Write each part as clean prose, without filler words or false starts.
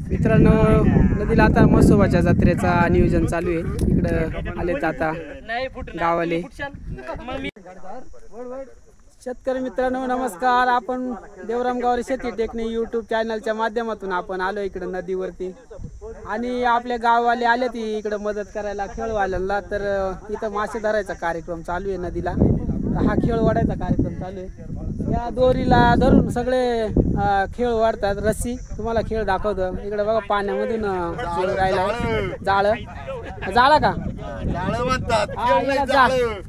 मित्रांनो, नदीला आता मसोबाच्या जत्रेचा नियोजन चालू आहे। इकडं आलेत आता गावाले शेतकरी मित्रांनो, नमस्कार। आपण देवराम गावरी शेती टेक्निक यूट्यूब चॅनलच्या माध्यमातून आपण आलो इकडं नदीवरती आणि आपल्या गाववाले आले ती इकडं मदत करायला खेळवाल्यांना। तर इथं मासे धरायचा कार्यक्रम चालू आहे नदीला। हा खेळ वाढायचा कार्यक्रम चालू आहे। या दोरीला धरून सगळे खेळ वाढतात। रस्सी तुम्हाला खेळ दाखवतो। इकडे बघा पाण्यामधून राहिला जाळ जाळा का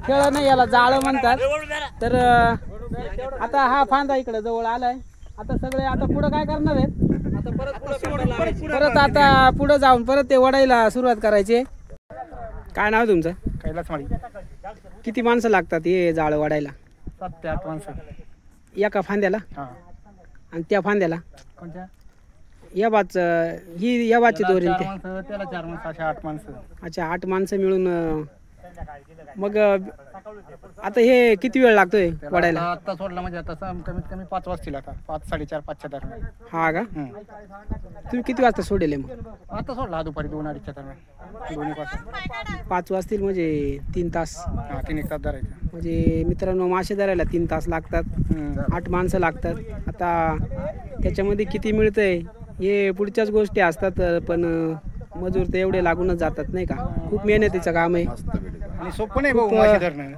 खेळ नाही, याला जाळ म्हणतात। तर आता हा फांदा इकडे जवळ आलाय। आता सगळे आता पुढे काय करणार आहेत? परत आता पुढे जाऊन परत ते वडायला सुरुवात करायची। काय नाव तुमचं? कैलास माळी। किती माणसं लागतात हे जाळ वाढायला? 7 ते 8 माणसं एका फांद्याला? आणि त्या फांद्याला कोणत्या? या बाच ही या बाची दोरी त्याला 4 माणसं अशा 8 माणसं। अच्छा, 8 माणसं मिळून। मग आता हे किती वेळ लागतोय वाढायला? आता सोडला म्हणजे आता कमीत कमी 5 वाजतील। आता 5, 4:30, 5च्या दरम्यान। हा का? तुम्ही किती वाजता सोडेल मग? आता सोडला दुपारी 2-2:30च्या दरम्यान। 2-1 वाजता 5 वाजतील म्हणजे 3 तास। 3-1 तास धरायचं म्हणजे मित्रांनो, मासे धरायला 3 तास लागतात। 8 माणसं लागतात। आता त्याच्यामध्ये किती मिळतंय हे पुढच्याच गोष्टी असतात, पण मजूर तर एवढे लागूनच जातात नाही का। खूप मेहनतीचं काम आहे आणि सोपं नाही भाऊ मासे धरणं।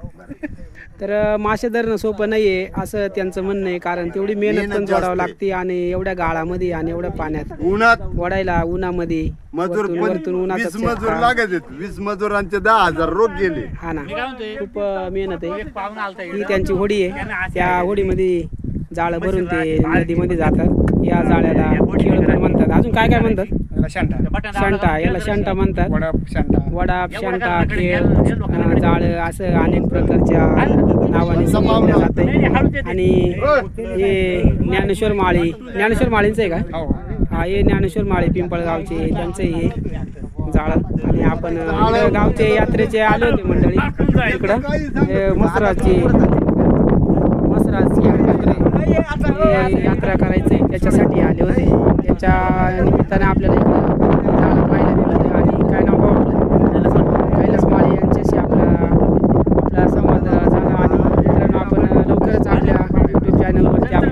तर मासे धरणं सोपं नाहीये असं त्यांचं म्हणणं आहे, कारण तेवढी मेहनत पण जोडावं लागते आणि एवढ्या गाळामध्ये आणि एवढ्या पाण्यात उन्हात वडायला उन्हामध्ये मजूर वरतून 20 मजूर लागत। 20 मजुरांचे 10,000 रोग गेले। हा ना, खूप मेहनत आहे। ही त्यांची होडी आहे। त्या होडीमध्ये जाळं भरून ते नदीमध्ये जातात। या जाळ्याला खेळ पण म्हणतात। अजून काय काय म्हणतात? शंटा, याला शंटा म्हणतात। वडाप, शंटा, खेळ, जाळ असं अनेक प्रकारच्या नावाने संबोधलं जाते। आणि हे ज्ञानेश्वर माळींचं आहे का? हा, हे ज्ञानेश्वर माळी पिंपळगावचे, त्यांचं हे जाळ। आणि आपण गावचे यात्रेचे आले होते मंडळी इकडं मसराची यात्रा करायची त्याच्यासाठी आले होते। त्याच्या निमित्ताने आपल्याला इकडं पाहायला मिळालं। आणि काय नाव आपलं कैलास माळी यांच्याशी आपला संवाद झाला। आणि मित्रांनो, आपण लवकरच आपल्या यूट्यूब चॅनलवरती आपण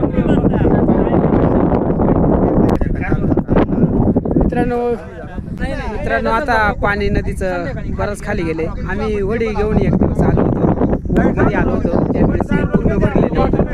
मित्रांनो आता पाणी नदीचं बरंच खाली गेले। आम्ही वडी घेऊन एक दिवस आलो होतो, मध्ये आलो होतो, त्यावेळेस पूर्ण भरलेलं होतं।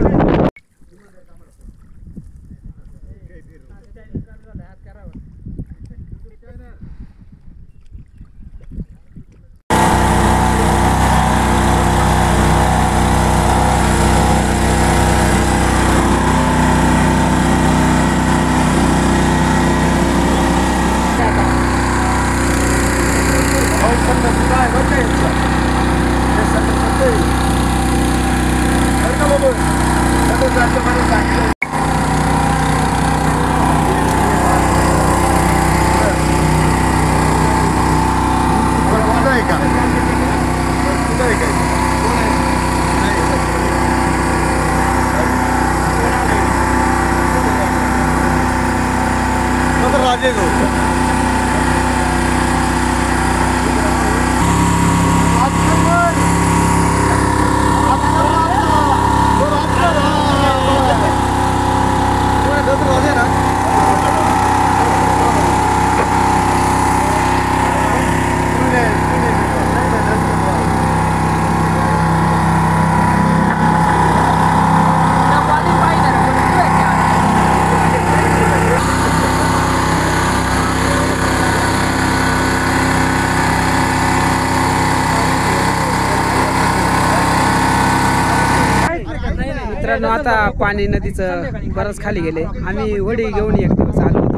मित्रांनो, आता पाणी नदीचं बरंच खाली गेले। आम्ही वडी घेऊन एक दिवस आलो होतो,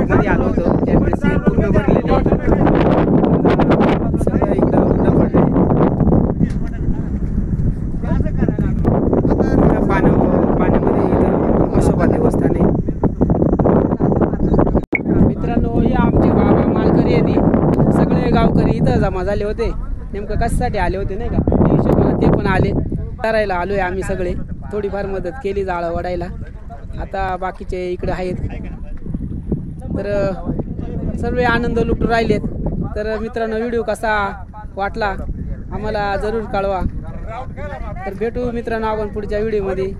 मध्ये आलो होतो, त्यावेळेस पूर्ण भरलेले होतं। सगळं इकडं पाण्यामध्ये इथं मसोबा देवस्थान आहे। मित्रांनो, हे आमचे बाबा मालकरी आहेत। सगळे गावकरी इथं जमा झाले होते। नेमकं कशासाठी आले होते नाही का, त्या हिशोबाने ते पण आले। करायला आलोय आम्ही सगळे, थोडीफार मदत केली जाळं वडायला। आता बाकीचे इकडे आहेत। तर सर्व आनंद लुटून राहिलेत. तर मित्रांनो व्हिडिओ कसा वाटला आम्हाला जरूर कळवा. तर भेटू मित्रांनो आपण पुढच्या व्हिडिओमध्ये.